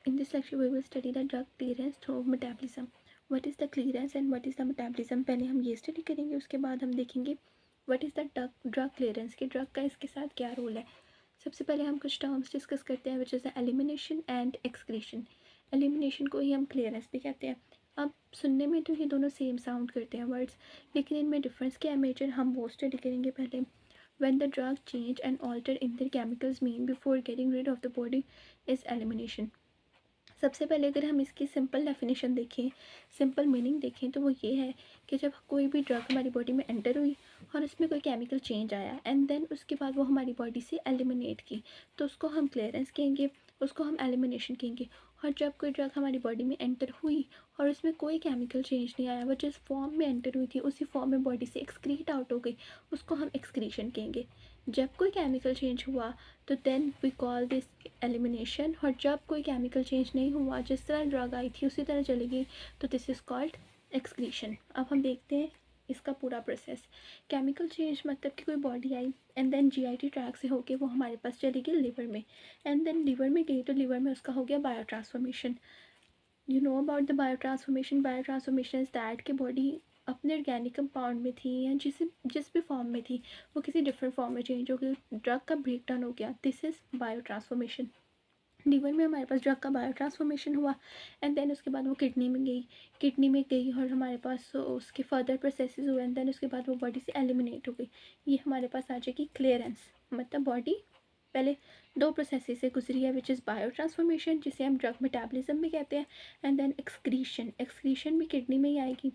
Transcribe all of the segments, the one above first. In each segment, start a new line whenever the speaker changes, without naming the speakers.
In this lecture we will study the drug clearance through metabolism. What is the clearance and what is the metabolism? पहले हम ये study करेंगे, उसके बाद हम देखेंगे what is the drug clearance, कि ड्रग का इसके साथ क्या रोल है. सबसे पहले हम कुछ टर्म्स डिस्कस करते हैं, which is the elimination and excretion. Elimination को ही हम क्लियरेंस भी कहते हैं. अब सुनने में तो ये दोनों सेम साउंड करते हैं वर्ड्स, लेकिन इनमें डिफरेंस क्या है मेजर, हम वो स्टडी करेंगे पहले. When the drug change and alter in their chemicals mean before getting rid of the body is elimination. सबसे पहले अगर हम इसकी सिंपल डेफिनेशन देखें, सिंपल मीनिंग देखें, तो वो ये है कि जब कोई भी ड्रग हमारी बॉडी में एंटर हुई और उसमें कोई केमिकल चेंज आया एंड देन उसके बाद वो हमारी बॉडी से एलिमिनेट की, तो उसको हम क्लियरेंस कहेंगे, उसको हम एलिमिनेशन कहेंगे. और जब कोई ड्रग हमारी बॉडी में एंटर हुई और उसमें कोई केमिकल चेंज नहीं आया, वो जिस फॉर्म में एंटर हुई थी उसी फॉर्म में बॉडी से एक्सक्रीट आउट हो गई, उसको हम एक्सक्रीशन कहेंगे. जब कोई केमिकल चेंज हुआ तो then we call this elimination, और जब कोई केमिकल चेंज नहीं हुआ, जिस तरह ड्रग आई थी उसी तरह चली गई, तो दिस इज़ कॉल्ड एक्सक्रीशन. अब हम देखते हैं इसका पूरा प्रोसेस. केमिकल चेंज मतलब कि कोई बॉडी आई एंड देन जीआईटी ट्रैक से होके वो हमारे पास चली गई लिवर में, एंड देन लिवर में गई तो लिवर में उसका हो गया bio transformation. You know about the bio transformation. Bio transformation is that कि बॉडी अपने ऑर्गेनिक कंपाउंड में थी या जिस भी फॉर्म में थी वो किसी डिफरेंट फॉर्म में चेंज हो गई, ड्रग का ब्रेक डाउन हो गया. This is biotransformation. Liver में हमारे पास ड्रग का बायो ट्रांसफॉर्मेशन हुआ एंड देन उसके बाद वो किडनी में गई और हमारे पास उसके फर्दर प्रोसेसेस हुए एंड देन उसके बाद वो बॉडी से एलिमिनेट हो गई. ये हमारे पास आ जाएगी क्लियरेंस. मतलब बॉडी पहले दो प्रोसेसेस से गुजरी है, विच इज़ बायो ट्रांसफॉर्मेशन जिसे हम ड्रग मेटाबॉलिज्म भी कहते हैं, एंड देन एक्सक्रीशन भी किडनी में ही आएगी.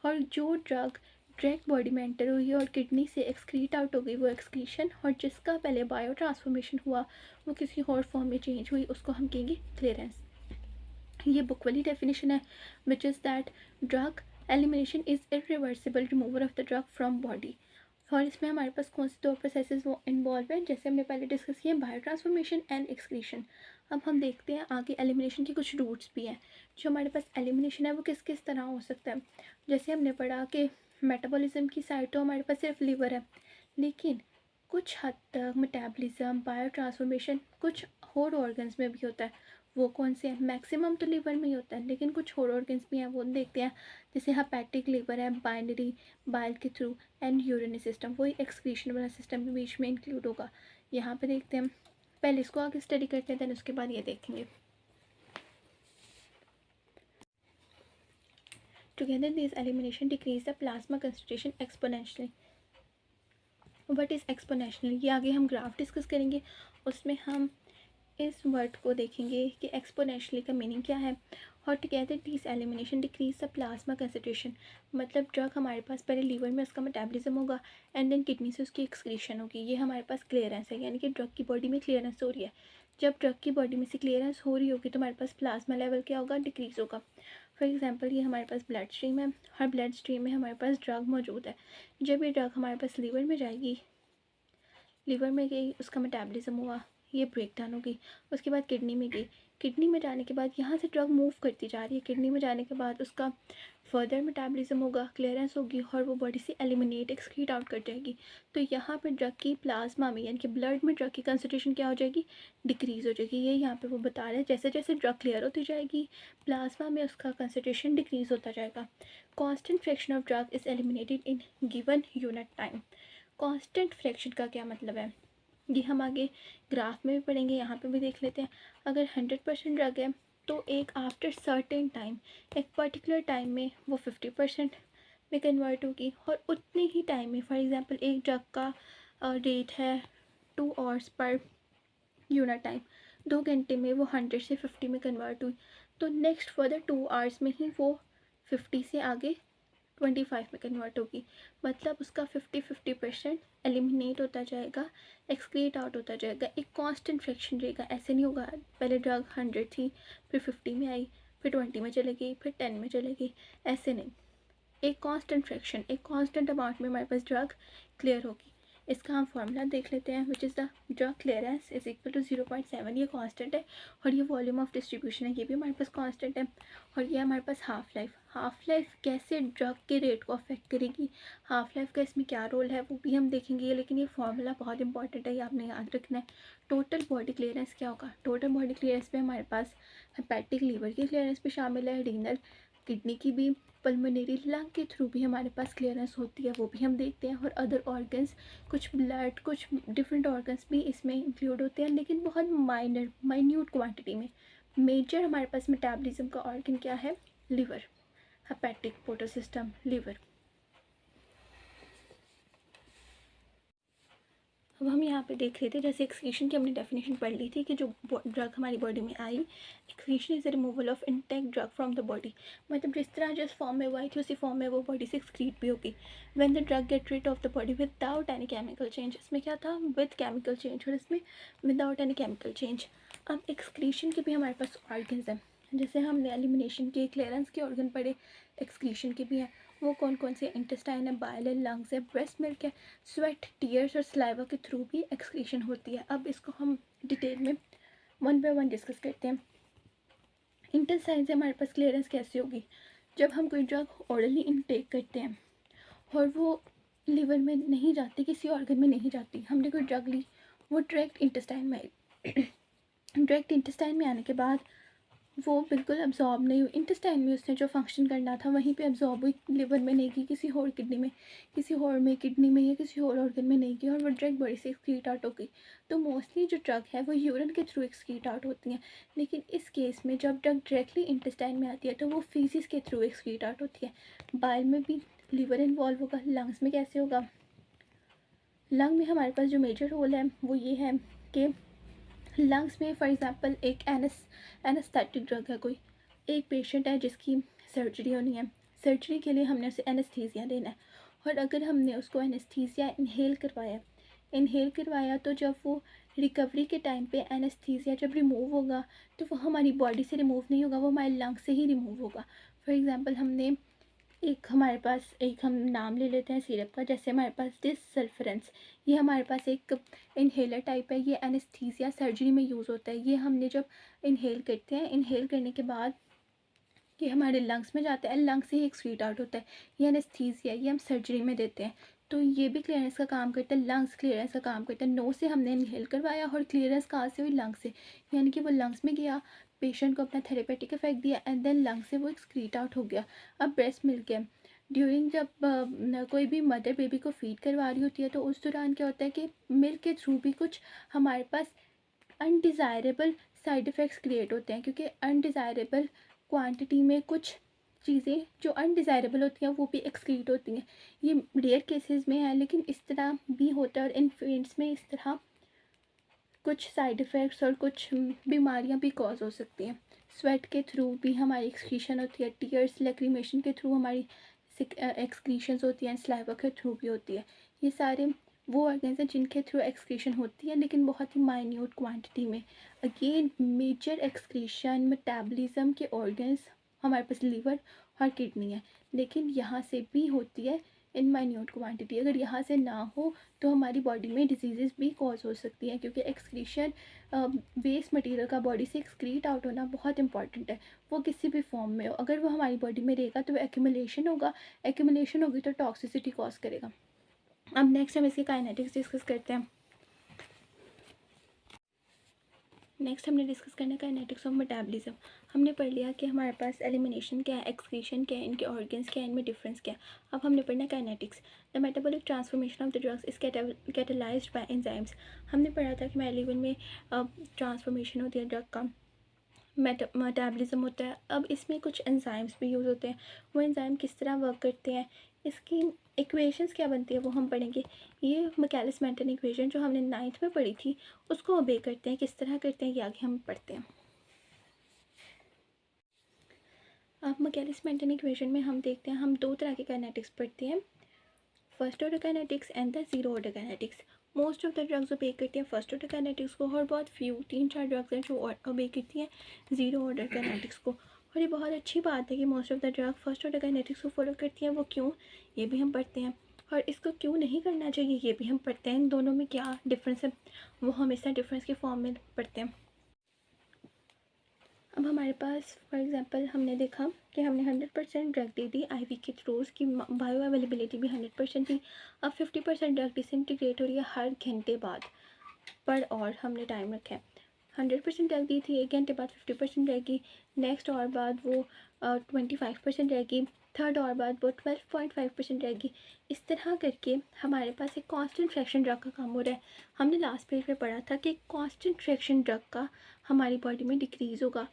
और जो ड्रग डायरेक्ट बॉडी में एंटर हुई और किडनी से एक्सक्रीट आउट हो गई वो एक्सक्रीशन, और जिसका पहले बायो ट्रांसफॉर्मेशन हुआ वो किसी और फॉर्म में चेंज हुई, उसको हम कहेंगे क्लियरेंस. ये बुक वाली डेफिनेशन है, which is that drug elimination is irreversible removal of the drug from body. और इसमें हमारे पास कौन से दो प्रोसेसेस वो इन्वॉल्व हैं, जैसे हमने पहले डिस्कस किया, बायो ट्रांसफॉर्मेशन एंड एक्सक्रीशन. अब हम देखते हैं आगे एलिमिनेशन के कुछ रूट्स भी हैं. जो हमारे पास एलिमिनेशन है वो किस किस तरह हो सकता है. जैसे हमने पढ़ा कि मेटाबॉलिज्म की साइड तो हमारे पास सिर्फ लीवर है, लेकिन कुछ हद तक मेटाबॉलिज्म बायो ट्रांसफॉर्मेशन कुछ और ऑर्गन्स में भी होता है. वो कौन से हैं? मैक्सिमम तो लीवर में ही होता है, लेकिन कुछ और ऑर्गन्स भी हैं, वो देखते हैं. जैसे हेपेटिक लीवर है, बाइनरी बाइल के थ्रू, एंड यूरिनरी सिस्टम, वही एक्सक्रीशन वाला सिस्टम के बीच में इंक्लूड होगा. यहाँ पे देखते हैं, पहले इसको आगे स्टडी करते हैं, देन उसके बाद ये देखेंगे. Together these elimination decrease the plasma concentration exponentially. What is exponentially? ये आगे हम ग्राफ डिस्कस करेंगे, उसमें हम इस वर्ड को देखेंगे कि एक्सपोनेंशियली का मीनिंग क्या है. और together this elimination decrease the plasma concentration, मतलब ड्रग हमारे पास पहले लीवर में उसका मेटाबॉलिज्म होगा एंड देन किडनी से उसकी एक्सक्रीशन होगी. ये हमारे पास क्लियरेंस है, यानी कि ड्रग की बॉडी में क्लियरेंस हो रही है. जब ड्रग की बॉडी में से क्लियरेंस हो रही होगी तो हमारे पास प्लाज्मा लेवल क्या होगा, डिक्रीज़ होगा. फॉर एग्जांपल ये हमारे पास ब्लड स्ट्रीम है, हर ब्लड स्ट्रीम में हमारे पास ड्रग मौजूद है. जब ये ड्रग हमारे पास लीवर में जाएगी, लीवर में गई, उसका मेटाबॉलिज्म हुआ, ये ब्रेक डाउन हो गई, उसके बाद किडनी में गई. किडनी में जाने के बाद यहाँ से ड्रग मूव करती जा रही है, किडनी में जाने के बाद उसका फर्दर मेटाबॉलिज्म होगा, क्लियरेंस होगी और वो बॉडी से एलिमिनेट एक्सक्रीट आउट कर जाएगी. तो यहाँ पे ड्रग की प्लाज्मा में यानी कि ब्लड में ड्रग की कंसंट्रेशन क्या हो जाएगी, डिक्रीज़ हो जाएगी. ये यहाँ पे वो बता रहे हैं, जैसे जैसे ड्रग क्लियर होती जाएगी प्लाज्मा में उसका कंसंट्रेशन डिक्रीज़ होता जाएगा. Constant fraction of drug is eliminated in given unit time. Constant fraction का क्या मतलब है, ये हम आगे ग्राफ में भी पढ़ेंगे, यहाँ पे भी देख लेते हैं. अगर 100% ड्रग है तो एक आफ्टर सर्टेन टाइम, एक पर्टिकुलर टाइम में वो 50% में कन्वर्ट होगी, और उतने ही टाइम में, फॉर एग्जांपल एक ड्रग का रेट है 2 आवर्स पर यूनिट टाइम, 2 घंटे में वो 100 से 50 में कन्वर्ट हुई, तो नेक्स्ट फर्दर 2 आवर्स में ही वो 50 से आगे 25 में कन्वर्ट होगी. मतलब उसका 50% एलिमिनेट होता जाएगा, एक्सक्रीट आउट होता जाएगा. एक कांस्टेंट फ्रैक्शन रहेगा, ऐसे नहीं होगा पहले ड्रग 100 थी फिर 50 में आई फिर 20 में चले गई फिर 10 में चले गई, ऐसे नहीं. एक कांस्टेंट फ्रैक्शन, एक कांस्टेंट अमाउंट में हमारे पास ड्रग क्लियर होगी. इसका हम फार्मूला देख लेते हैं, which is the drug clearance is equal to 0.7. ये कांस्टेंट है, और ये वॉल्यूम ऑफ डिस्ट्रीब्यूशन है, ये भी हमारे पास कांस्टेंट है, और ये हमारे पास हाफ हाफ लाइफ कैसे ड्रग के रेट को अफेक्ट करेगी, हाफ लाइफ का इसमें क्या रोल है वो भी हम देखेंगे। लेकिन ये फॉर्मूला बहुत इंपॉर्टेंट है, ये आपने याद रखना है। टोटल बॉडी क्लियरेंस क्या होगा, टोटल बॉडी क्लियरेंस में हमारे पास हेपेटिक लीवर की क्लियरेंस भी शामिल है, रीनल किडनी की भी, पल्मोनरी लंग के थ्रू भी हमारे पास क्लियरेंस होती है, वो भी हम देखते हैं। और अदर ऑर्गन्स, कुछ ब्लड, कुछ डिफरेंट ऑर्गन्स भी इसमें इंक्लूड होते हैं, लेकिन बहुत माइनर माइन्यूट क्वांटिटी में। मेजर हमारे पास मेटाबॉलिज्म का ऑर्गन क्या है, liver, hepatic, portal system, liver. अब हम यहाँ पे देख रहे थे, जैसे एक्सक्रीशन की हमने डेफिनेशन पढ़ ली थी कि जो ड्रग हमारी बॉडी में आई, excretion is the removal of intact drug from the body. मतलब जिस तरह जिस फॉर्म में वो आई थी उसी फॉर्म में वो बॉडी से एक्सक्रीट भी होगी। When the drug get rid of the body without any chemical change, इसमें क्या था, विद केमिकल चेंज, और इसमें विदाउट एनी केमिकल चेंज। अब एक्सक्रीशन के भी हमारे पास ऑर्गन्स हैं, जैसे हमने एलिमिनेशन के, क्लियरेंस के ऑर्गन पढ़े, एक्सक्रीशन के भी हैं। वो कौन कौन से, इंटेस्टाइन है, बाइल है, लंग्स है, ब्रेस्ट मिल्क है, स्वेट, टीयर्स और सलाइवा के थ्रू भी एक्सक्रीशन होती है। अब इसको हम डिटेल में वन बाय वन डिस्कस करते हैं। इंटेस्टाइन से हमारे पास क्लियरेंस कैसे होगी, जब हम कोई ड्रग ऑरली इनटेक करते हैं और वो लिवर में नहीं जाती, किसी ऑर्गन में नहीं जाती, हमने कोई ड्रग ली, वो डायरेक्ट इंटेस्टाइन में आई। डायरेक्ट इंटेस्टाइन में आने के बाद वो बिल्कुल अब्जॉर्ब नहीं हुई, इंटेस्टाइन में उसने जो फंक्शन करना था वहीं पे अब्जॉर्ब हुई, लिवर में नहीं की, किसी और किडनी में, किसी और में किडनी में या किसी और ऑर्गन में नहीं की, और वो डायरेक्ट बॉडी से एक्सक्रीट आउट हो गई। तो मोस्टली जो ड्रग है वो यूरिन के थ्रू एक्सक्रीट आउट होती हैं, लेकिन इस केस में जब ड्रग डायरेक्टली इंटेस्टाइन में आती है तो वो फीसिस के थ्रू एक्सक्रीट आउट होती है। बाइल में भी लिवर इन्वॉल्व होगा, लंग्स में कैसे होगा, लंग में हमारे पास जो मेजर रोल है वो ये है कि लंग्स में फॉर एग्जांपल एक एनेस्थेटिक ड्रग है, कोई एक पेशेंट है जिसकी सर्जरी होनी है, सर्जरी के लिए हमने उसे एनेस्थीसिया देना है, और अगर हमने उसको एनेस्थीसिया इनहेल करवाया तो जब वो रिकवरी के टाइम पे एनेस्थीसिया जब रिमूव होगा तो वो हमारी बॉडी से रिमूव नहीं होगा, वो हमारे लंग से ही रिमूव होगा। फॉर एग्ज़ाम्पल हमने एक, हमारे पास एक, हम नाम ले लेते हैं सिरप का, जैसे हमारे पास डिसल्फरेंस, ये हमारे पास एक इनहेलर टाइप है, ये एनेस्थीसिया सर्जरी में यूज़ होता है। ये हमने जब इनहेल करते हैं, इनहेल करने के बाद ये हमारे लंग्स में जाता है, लंग्स से ही एक्सक्रीट आउट होता है। ये एनेस्थीसिया, ये हम सर्जरी में देते हैं, तो ये भी क्लियरेंस का काम करता है, लंग्स क्लियरेंस का काम करता है। नो से हमने इनहेल करवाया और क्लियरेंस कहाँ से हुई, लंग्स से, यानी कि वो लंग्स में गया, पेशेंट को अपना थेरेपेटिक इफेक्ट दिया एंड देन लंग्स से वो एक्सक्रीट आउट हो गया। अब ब्रेस्ट मिल्क है, ड्यूरिंग जब कोई भी मदर बेबी को फीड करवा रही होती है तो उस दौरान क्या होता है कि मिल्क के थ्रू भी कुछ हमारे पास अनडिज़ायरेबल साइड इफ़ेक्ट्स क्रिएट होते हैं, क्योंकि अनडिज़ायरेबल क्वांटिटी में कुछ चीज़ें जो अनडिज़ायरेबल होती हैं वो भी एक्सक्रीट होती हैं। ये रेयर केसेस में है, लेकिन इस तरह भी होता है, और इन्फेंट्स में इस तरह कुछ साइड इफ़ेक्ट्स और कुछ बीमारियां भी कॉज हो सकती हैं। स्वेट के थ्रू भी हमारी एक्सक्रीशन होती है, टीयर्स, लैक्रिमेशन के थ्रू हमारी एक्सक्रीशंस होती हैं, स्लाइवा के थ्रू भी होती है। ये सारे वो ऑर्गन्स हैं जिनके थ्रू एक्सक्रीशन होती है, लेकिन बहुत ही माइन्यूट क्वांटिटी में। अगेन मेजर एक्सक्रीशन मेटाबॉलिज्म के ऑर्गन्स हमारे पास लिवर और किडनी है, लेकिन यहाँ से भी होती है इन माइन्यूट क्वांटिटी। अगर यहाँ से ना हो तो हमारी बॉडी में डिजीज़ भी कॉज हो सकती हैं, क्योंकि एक्सक्रीशन वेस्ट मटेरियल का बॉडी से एक्सक्रीट आउट होना बहुत इंपॉर्टेंट है, वो किसी भी फॉर्म में हो। अगर वो हमारी बॉडी में रहेगा तो वो एक्यूमुलेशन होगा, एक्यूमुलेशन होगी तो टॉक्सिसिटी कॉज करेगा। अब नेक्स्ट हम इसके काइनेटिक्स डिस्कस करते हैं। नेक्स्ट हमने डिस्कस करना है काइनेटिक्स ऑफ मेटाबॉलिज्म। हमने पढ़ लिया कि हमारे पास एलिमिनेशन क्या है, एक्सक्रीशन क्या है, इनके ऑर्गन्स क्या है, इनमें डिफरेंस क्या है। अब हमने पढ़ना है kinetics. The metabolic transformation of the drugs is catalysed by enzymes. हमने पढ़ा था कि मेटाबॉलिज्म में ट्रांसफॉर्मेशन होती है, ड्रग का मेटाबॉलिज्म होता है। अब इसमें कुछ एंजाइम्स भी यूज़ होते हैं, वो एंजाइम किस तरह वर्क करते हैं, इसकी इक्वेशंस क्या बनती है वो हम पढ़ेंगे। ये मैकेलिस मेंटन इक्वेशन जो हमने 9th में पढ़ी थी उसको ओबे करते हैं, किस तरह करते हैं ये आगे हम पढ़ते हैं। अब मैकेलिस मेंटन इक्वेशन में हम देखते हैं, हम दो तरह के काइनेटिक्स पढ़ते हैं, first order kinetics and the zero order kinetics. Most of the drugs obey करती हैं फर्स्ट ऑर्डर काइनेटिक्स को, और बहुत फ्यू 3-4 ड्रग्स हैं जो ओबे करती हैं जीरो ऑर्डर काइनेटिक्स को। और ये बहुत अच्छी बात है कि most of the drug first order kinetics को फॉलो करती हैं, वो क्यों, ये भी हम पढ़ते हैं, और इसको क्यों नहीं करना चाहिए ये भी हम पढ़ते हैं। इन दोनों में क्या डिफरेंस है वो हम इस डिफरेंस के फॉर्म में पढ़ते हैं। अब हमारे पास फॉर एग्जांपल हमने देखा कि हमने 100% ड्रग दे दी आईवी के थ्रू, उसकी बायो अवेलेबिलिटी भी 100% थी। अब 50% ड्रग डिसइंटीग्रेट हो रही है हर घंटे बाद पर, और हमने टाइम रखा है 100% ड्रग दी थी, 1 घंटे बाद 50% रहेगी, नेक्स्ट और बाद वो 25% रहेगी, थर्ड और बाद वो 12.5% रहेगी। इस तरह करके हमारे पास एक कांस्टेंट फ्रैक्शन ड्रग का काम हो रहा है। हमने लास्ट पेज पे पढ़ा था कि कांस्टेंट फ्रैक्शन ड्रग का हमारी बॉडी में डिक्रीज़ होगा,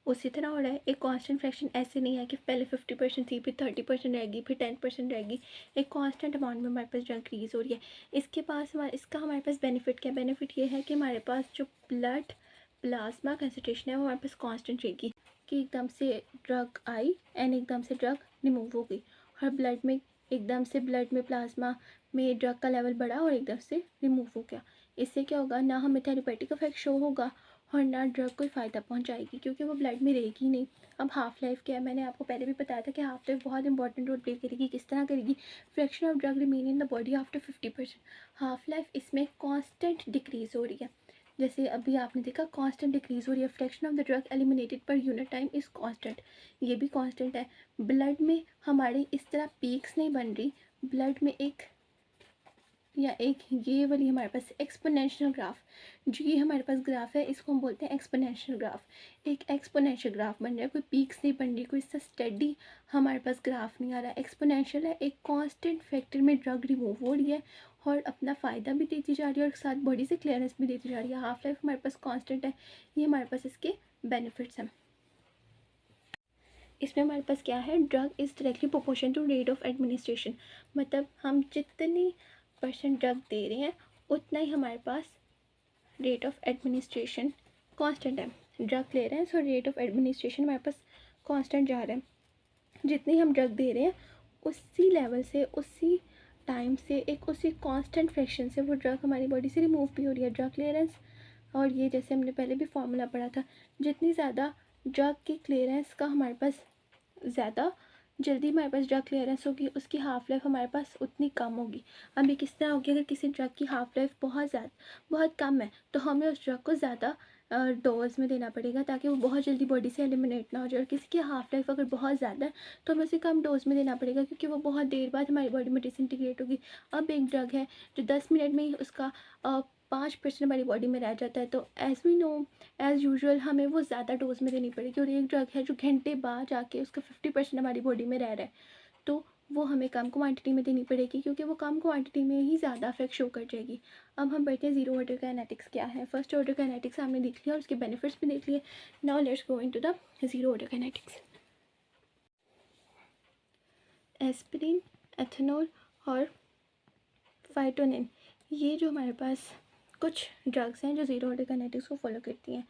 उसी तरह हो रहा है। एक कांस्टेंट फ्रैक्शन ऐसे नहीं है कि पहले 50% थी, फिर 30% रहेगी, फिर 10% रहेगी। एक कांस्टेंट अमाउंट में हमारे पास ड्रग इंक्रीज़ हो रही है। इसका हमारे पास बेनिफिट क्या है? बेनिफिट ये है कि हमारे पास जो ब्लड प्लाज्मा कंसनट्रेशन है वो हमारे पास कांस्टेंट रहेगी, कि एकदम से ड्रग आई एंड एकदम से ड्रग रिमूव हो गई, और ब्लड में एकदम से ब्लड में प्लाज्मा में ड्रग का लेवल बढ़ा और एकदम से रिमूव हो गया। इससे क्या होगा, ना हमें थेरेपेटिक इफेक्ट शो होगा और ना ड्रग कोई फ़ायदा पहुंचाएगी, क्योंकि वो ब्लड में रहेगी नहीं। अब हाफ लाइफ क्या है, मैंने आपको पहले भी बताया था कि हाफ लाइफ बहुत इंपॉर्टेंट रोल प्ले करेगी। किस तरह करेगी? Fraction of drug remain in the body after 50%। Half life इसमें कांस्टेंट डिक्रीज़ हो रही है, जैसे अभी आपने देखा कांस्टेंट डिक्रीज़ हो रही है। Fraction of the drug eliminated per unit time is constant, ये भी कांस्टेंट है। ब्लड में हमारे इस तरह पीक्स नहीं बन रही, ब्लड में एक ये वाली हमारे पास एक्सपोनेंशियल ग्राफ, जो ये हमारे पास ग्राफ है इसको हम बोलते हैं एक्सपोनेंशियल ग्राफ। एक एक्सपोनेंशियल ग्राफ बन रहा है, कोई पीक्स नहीं बन रही, कोई इससे स्टेडी हमारे पास ग्राफ नहीं आ रहा, एक्सपोनेंशियल है। एक कांस्टेंट फैक्टर में ड्रग रिमूव हो रही है और अपना फ़ायदा भी देती जा रही है और साथ बॉडी से क्लियरेंस भी देती जा रही है। हाफ लाइफ हमारे पास कांस्टेंट है, ये हमारे पास इसके बेनिफिट्स हैं। इसमें हमारे पास क्या है, drug is directly proportion to rate of administration, मतलब हम जितनी % ड्रग दे रहे हैं उतना ही हमारे पास रेट ऑफ एडमिनिस्ट्रेशन कांस्टेंट है। ड्रग ले रहे हैं सो रेट ऑफ एडमिनिस्ट्रेशन हमारे पास कांस्टेंट जा रहा है। जितनी हम ड्रग दे रहे हैं उसी लेवल से, उसी टाइम से, एक उसी कांस्टेंट फ्रैक्शन से वो ड्रग हमारी बॉडी से रिमूव भी हो रही है। ड्रग क्लियरेंस, और ये जैसे हमने पहले भी फॉर्मूला पढ़ा था, जितनी ज़्यादा ड्रग की क्लियरेंस का हमारे पास ज़्यादा जल्दी हमारे पास ड्रग क्लियरेंस होगी, उसकी हाफ लाइफ हमारे पास उतनी कम होगी। अब ये किस तरह होगी, अगर किसी ड्रग की हाफ लाइफ बहुत कम है तो हमें उस ड्रग को ज़्यादा डोज में देना पड़ेगा ताकि वो बहुत जल्दी बॉडी से एलिमिनेट ना हो जाए। और किसी की हाफ लाइफ अगर बहुत ज़्यादा है तो हमें उसे कम डोज में देना पड़ेगा, क्योंकि वो बहुत देर बाद हमारी बॉडी में डिसइंटीग्रेट होगी। अब एक ड्रग है जो 10 मिनट में ही उसका 5% हमारी बॉडी में रह जाता है, तो as we know as usual हमें वो ज़्यादा डोज में देनी पड़ेगी। और एक ड्रग है जो घंटे बाद जाके उसका 50% हमारी बॉडी में रह रहा है, तो वो हमें कम क्वांटिटी में देनी पड़ेगी, क्योंकि वो कम क्वांटिटी में ही ज़्यादा इफेक्ट शो कर जाएगी। अब हम बैठे हैं ज़ीरो ऑर्डर काइनेटिक्स क्या है। फर्स्ट ऑर्डर काइनेटिक्स हमने देख लिया और उसके बेनिफिट्स भी देख लिए। Now let's go into the zero order kinetics. Aspirin, ethanol और फाइटोनिन, ये जो हमारे पास कुछ ड्रग्स हैं जो ज़ीरो ऑर्डर काइनेटिक्स को फॉलो करती हैं,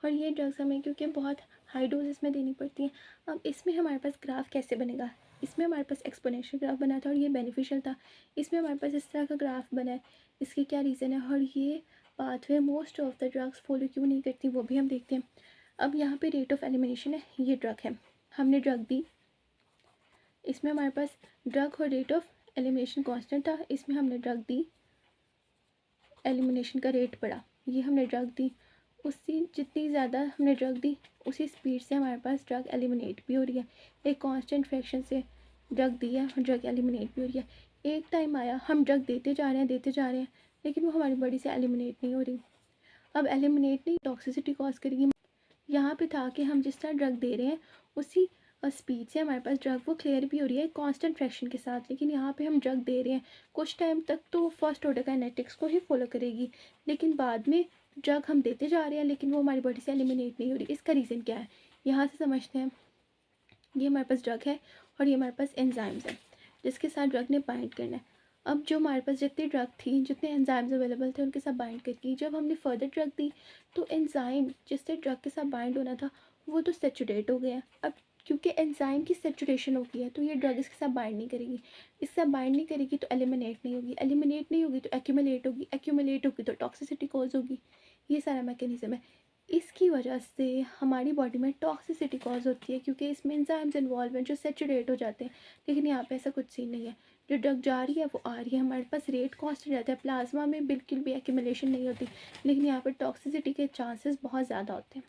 और ये ड्रग्स हमें क्योंकि बहुत हाई डोजेस में देनी पड़ती हैं। अब इसमें हमारे पास ग्राफ कैसे बनेगा, इसमें हमारे पास एक्सपोनेंशियल ग्राफ बना था और ये बेनिफिशियल था। इसमें हमारे पास इस तरह का ग्राफ बना है, इसके क्या रीज़न है और ये pathway most of the drugs follow क्यों नहीं करती वो भी हम देखते हैं। अब यहाँ पे रेट ऑफ एलिमिनेशन है, ये ड्रग है, हमने ड्रग दी, इसमें हमारे पास ड्रग और रेट ऑफ एलिमिनेशन कांस्टेंट था, इसमें हमने ड्रग दी, एलिमिनेशन का रेट बढ़ा, ये हमने ड्रग दी, उसी जितनी ज़्यादा हमने ड्रग दी उसी स्पीड से हमारे पास ड्रग एलिमिनेट भी हो रही है। एक कांस्टेंट फ्रैक्शन से ड्रग दी है और ड्रग एलिमिनेट भी हो रही है। एक टाइम आया हम ड्रग देते जा रहे हैं लेकिन वो हमारी बॉडी से एलिमिनेट नहीं हो रही। अब एलिमिनेट नहीं, टॉक्सिसिटी कॉज करेगी। यहाँ पे था कि हम जिस तरह ड्रग दे रहे हैं उसी स्पीड से हमारे पास ड्रग वो क्लियर भी हो रही है कांस्टेंट फ्रैक्शन के साथ, लेकिन यहाँ पे हम ड्रग दे रहे हैं कुछ टाइम तक तो फर्स्ट ऑर्डर काइनेटिक्स को ही फॉलो करेगी, लेकिन बाद में ड्रग हम देते जा रहे हैं लेकिन वो हमारी बॉडी से एलिमिनेट नहीं हो रही। इसका रीज़न क्या है, यहाँ से समझते हैं। ये हमारे पास ड्रग है और ये हमारे पास एंजाइम्स है जिसके साथ ड्रग ने बाइंड करना है। अब जो हमारे पास जितनी ड्रग थी, जितने एंजाइम्स अवेलेबल थे उनके साथ बाइंड करके जब हमने फर्दर ड्रग दी तो एंजाइम जिससे ड्रग के साथ बाइंड होना था वो तो सेचुरेट हो गया। अब क्योंकि एंजाइम की सेचुरेशन हो गई है तो ये ड्रग इसके साथ बाइंड नहीं करेगी, इसके साथ बाइंड नहीं करेगी तो एलिमिनेट नहीं होगी, एलिमिनेट नहीं होगी तो एक्यूमुलेट होगी, एक्यूमुलेट होगी तो टॉक्सिसिटी कॉज होगी। ये सारा मैकेनिज्म है। इसकी वजह से हमारी बॉडी में टॉक्सिसिटी कॉज होती है क्योंकि इसमें एंजाइम्स इन्वॉल्व हैं जो सेचुरेट हो जाते हैं, लेकिन यहाँ पे ऐसा कुछ सीन नहीं है। जो ड्रग जा रही है वो आ रही है, हमारे पास रेट कांस्टेंट रहता है, प्लाज्मा में बिल्कुल भी एक्यूमुलेशन नहीं होती, लेकिन यहाँ पर टॉक्सिसिटी के चांसेस बहुत ज़्यादा होते हैं।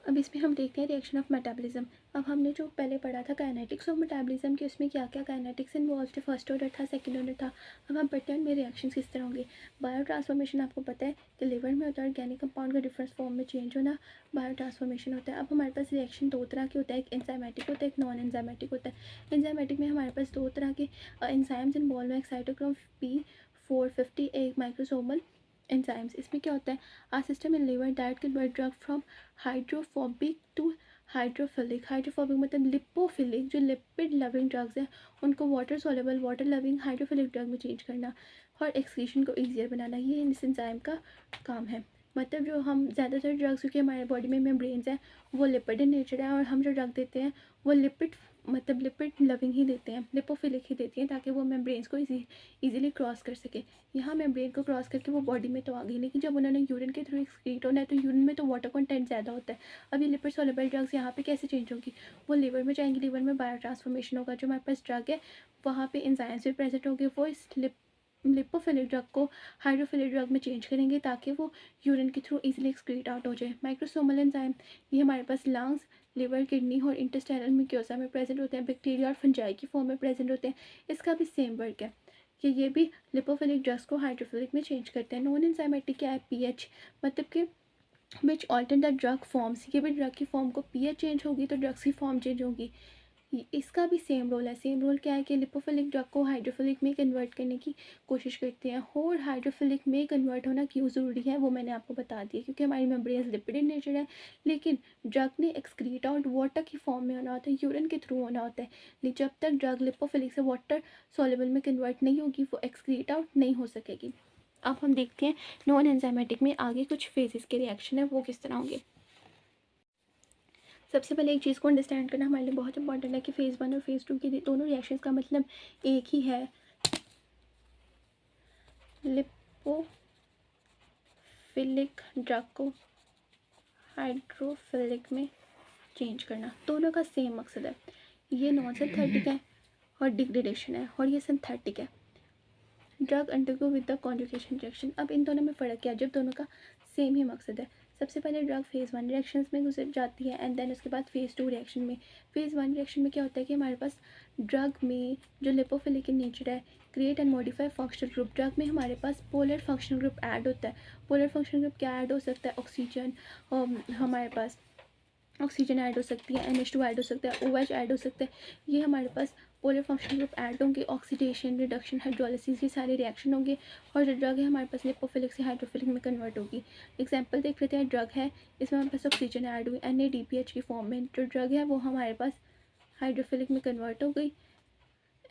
अब इसमें हम देखते हैं रिएक्शन ऑफ मेटाबॉलिज्म। अब हमने जो पहले पढ़ा था काइनेटिक्स ऑफ मेटाबॉलिज्म के, उसमें क्या क्या काइनेटिक्स इन्वॉल्व थे, फर्स्ट ऑर्डर था, सेकंड ऑर्डर था। अब हम पढ़ते हैं उनमें रिएक्शंस किस तरह होंगे। बायो ट्रांसफॉर्मेशन आपको पता है कि लिवर में होता है ऑर्गेनिक कंपाउंड का डिफरेंट फॉर्म में चेंज होना, बायो ट्रांसफॉर्मेशन होता है। अब हमारे पास रिएक्शन दो तरह के होता है, एक एंजाइमेटिक होता है, एक नॉन एंजाइमेटिक होता है। एंजाइमेटिक में हमारे पास दो तरह के एंजाइम्स इन्वॉल्व हैं, एक साइटोक्रोम P450, एक माइक्रोसोमल एंजाइम्स। इसमें क्या होता है, are system in liver that convert drug from hydrophobic to hydrophilic. Hydrophobic मतलब लिपोफिलिक, जो लिपिड लविंग ड्रग्स हैं उनको water soluble water loving hydrophilic drug में चेंज करना और एक्सक्रीशन को ईजियर बनाना, ये इस एंजाइम का काम है। मतलब जो हम ज़्यादातर ड्रग्स, क्योंकि हमारे बॉडी में मेम्ब्रेन्स हैं, वो लिपिड इन नेचर है, और हम जो ड्रग देते हैं वो लिपिड मतलब लिपिड लविंग ही देते हैं, लिपोफिलिक ही देती हैं, ताकि वो मेम्ब्रेन्स को ईजिली क्रॉस कर सके। यहाँ मेम्ब्रेन को क्रॉस करके वो बॉडी में तो आ गई, लेकिन जब उन्होंने यूरिन के थ्रू एक्सक्रीट होना है तो यूरिन में तो वाटर कंटेंट ज़्यादा होता है। अब ये लिपिड सोलेबल ड्रग्स यहाँ पे कैसे चेंज होगी, वो लिवर में जाएंगी, लिवर में बायो ट्रांसफॉर्मेशन होगा, जो हमारे पास ड्रग है वहाँ पे एंजाइम्स भी प्रेजेंट होंगे, वो इस लिपोफिलिक ड्रग को हाइड्रोफिलिक ड्रग में चेंज करेंगे ताकि वो यूरिन के थ्रू इजीली एक्सक्रीट आउट हो जाए। माइक्रोसोमल एंजाइम ये हमारे पास लंग्स, लिवर, किडनी और इंटेस्टाइनल म्यूकोसा में प्रेजेंट होते हैं, बैक्टीरिया और फंजाई की फॉर्म में प्रेजेंट होते हैं। इसका भी सेम वर्क है कि ये भी लिपोफिलिक ड्रग्स को हाइड्रोफिलिक में चेंज करते हैं। नॉन एंजाइमेटिक क्या है, पीएच, मतलब कि विच ऑल्टर द ड्रग फॉर्म्स, ये भी ड्रग की फॉर्म को पीएच चेंज होगी तो ड्रग्स की फॉर्म चेंज होगी। इसका भी सेम रोल है। सेम रोल क्या है कि लिपोफिलिक ड्रग को हाइड्रोफिलिक में कन्वर्ट करने की कोशिश करते हैं, और हाइड्रोफिलिक में कन्वर्ट होना क्यों ज़रूरी है वो मैंने आपको बता दिया, क्योंकि हमारी मेम्ब्रेन्स लिपिड इन नेचर है, लेकिन ड्रग ने एक्सक्रीट आउट वाटर की फॉर्म में होना होता है, यूरिन के थ्रू होना होता है। लेकिन जब तक ड्रग लिपोफिलिक से वाटर सॉल्युबल में कन्वर्ट नहीं होगी वो एक्सक्रीट आउट नहीं हो सकेगी। अब हम देखते हैं नॉन एंजाइमेटिक में आगे कुछ फेजेस के रिएक्शन है वो किस तरह होंगे। सबसे पहले एक चीज़ को अंडरस्टैंड करना हमारे लिए बहुत इंपॉर्टेंट है कि फ़ेज़ 1 और फ़ेज़ 2 के दोनों रिएक्शंस का मतलब एक ही है, लिपोफिलिक ड्रग को हाइड्रोफिलिक में चेंज करना। दोनों का सेम मकसद है, ये नॉन सिंथेटिक है और डिग्रेडेशन है, और ये सिंथेटिक है। Drug undergo with the conjugation reaction. अब इन दोनों में फ़र्क क्या है, जब दोनों का सेम ही मकसद है। सबसे पहले ड्रग फेज़ 1 रिएक्शंस में गुजर जाती है, एंड देन उसके बाद फ़ेज़ 2 रिएक्शन में। फ़ेज़ 1 रिएक्शन में क्या होता है कि हमारे पास ड्रग में जो लिपोफिलिक इन नेचर है, create and modify functional group. Drug में हमारे पास पोलर फंक्शनल ग्रुप ऐड होता है। पोलर फंक्शनल ग्रुप क्या ऐड हो सकता है, ऑक्सीजन, हमारे पास ऑक्सीजन ऐड हो सकती है, NH2 ऐड हो सकता है, OH ऐड हो सकता है। ये हमारे पास पोलर फंक्शनल ग्रुप ऐड होंगे, ऑक्सीडेशन, रिडक्शन, हाइड्रोलिसिस, ये सारे रिएक्शन होंगे, और जो ड्रग है हमारे पास लिपोफिलिक से हाइड्रोफिलिक में कन्वर्ट होगी। एग्जांपल देख लेते हैं, ड्रग है इसमें हमारे पास ऑक्सीजन ऐड हुई NADPH की फॉर्म में, जो ड्रग है वो हमारे पास हाइड्रोफिलिक में कन्वर्ट हो गई,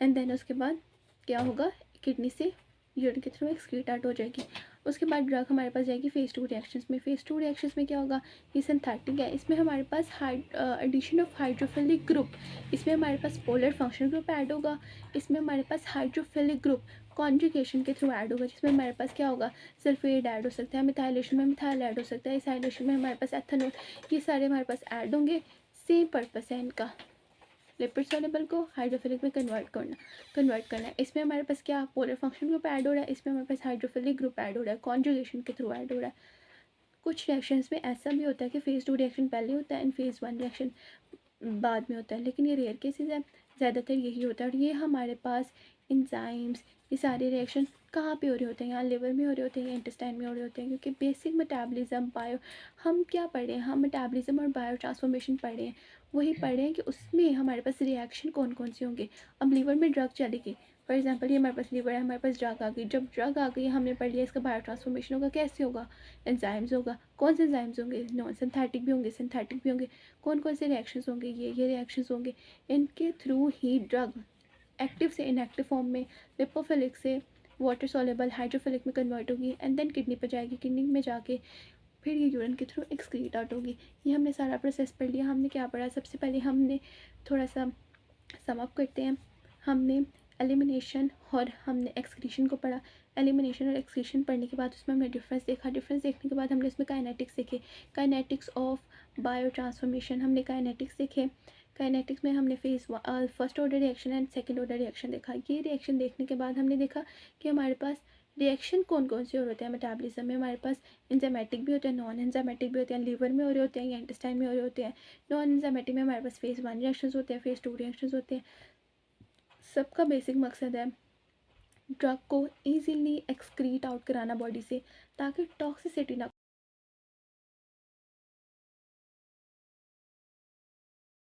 एंड देन उसके बाद क्या होगा, किडनी से यूरिन के थ्रू एक्सक्रीट आउट हो जाएगी। उसके बाद ड्रग हमारे पास जाएगी फ़ेज़ 2 रिएक्शंस में। फ़ेज़ 2 रिएक्शंस में क्या होगा, ये सिंथेटिक है, इसमें हमारे पास एडिशन ऑफ हाइड्रोफिलिक ग्रुप, इसमें हमारे पास पोलर फंक्शनल ग्रुप ऐड होगा, इसमें हमारे पास हाइड्रोफिलिक ग्रुप कॉन्जुगेशन के थ्रू ऐड होगा, जिसमें हमारे पास क्या होगा, सल्फेट ऐड हो सकता है, मिथाइलेशन में मिथाइल ऐड हो सकता है, इथाइलेशन में हमारे पास एथेनॉल, ये सारे हमारे पास ऐड होंगे। सेम पर्पस है इनका, लिपिड सॉल्युबल को हाइड्रोफिलिक में कन्वर्ट करना है। इसमें हमारे पास क्या पोलर फंक्शन ग्रुप ऐड हो रहा है, इसमें हमारे पास हाइड्रोफिलिक ग्रुप ऐड हो रहा है, कॉन्जुगेशन के थ्रू ऐड हो रहा है। कुछ रिएक्शंस में ऐसा भी होता है कि फ़ेज़ 2 रिएक्शन पहले होता है एंड फ़ेज़ 1 रिएक्शन बाद में होता है, लेकिन ये रेयर केसेस है, ज़्यादातर यही होता है। और ये हमारे पास एंजाइम्स, ये सारे रिएक्शन कहाँ पे हो रहे होते हैं, यहाँ लिवर में हो रहे होते हैं या इंटेस्टाइन में हो रहे होते हैं, क्योंकि बेसिक मेटाबॉलिज्म बायो, हम क्या पढ़ रहे हैं, हम मेटाबॉलिज्म और बायो ट्रांसफॉर्मेशन पढ़ रहे हैं, वही पढ़ रहे हैं कि उसमें हमारे पास रिएक्शन कौन कौन से होंगे। अब लीवर में ड्रग चली गई, फॉर एग्जांपल ये हमारे पास लीवर है, हमारे पास ड्रग आ गई, जब ड्रग आ गई हमने पढ़ लिया इसका बायो ट्रांसफॉर्मेशन होगा, कैसे होगा, एंजाइम्स होगा। कौन से एंजाइम्स होंगे, नॉन सिंथेटिक भी होंगे, सिंथेटिक भी होंगे। कौन कौन से रिएक्शंस होंगे, ये रिएक्शंस होंगे। इनके थ्रू ही ड्रग एक्टिव से इनएक्टिव फॉर्म में, लिपोफिलिक से वाटर सॉल्युबल हाइड्रोफिलिक में कन्वर्ट होगी, एंड देन किडनी पर जाएगी, किडनी में जाके फिर ये यूरिन के थ्रू एक्सक्रीट आउट होगी। ये हमने सारा प्रोसेस पढ़ लिया। हमने क्या पढ़ा, सबसे पहले हमने थोड़ा सा सम अप करते हैं, हमने एलिमिनेशन और हमने एक्सक्रीशन को पढ़ा। एलिमिनेशन और एक्सक्रीशन पढ़ने के बाद उसमें हमने डिफरेंस देखा, डिफरेंस देखने के बाद हमने उसमें काइनेटिक्स देखे, काइनेटिक्स ऑफ बायो ट्रांसफॉर्मेशन, हमने काइनेटिक्स देखे। काइनेटिक्स में हमने first order reaction and second order reaction देखा। ये रिएक्शन देखने के बाद हमने देखा कि हमारे पास रिएक्शन कौन कौन से और होते हैं मेटाबॉलिज्म में? हमारे पास एंजाइमेटिक भी होते हैं, नॉन एंजाइमेटिक भी होते हैं, लिवर में हो रहे होते हैं या इंटेस्टाइन में हो रहे होते हैं। नॉन एंजाइमेटिक में हमारे पास फेज़ 1 रिएक्शंस होते हैं, फेज़ 2 रिएक्शंस होते हैं। सबका बेसिक मकसद है ड्रग को ईजिली एक्सक्रीट आउट कराना बॉडी से, ताकि टॉक्सिसिटी ना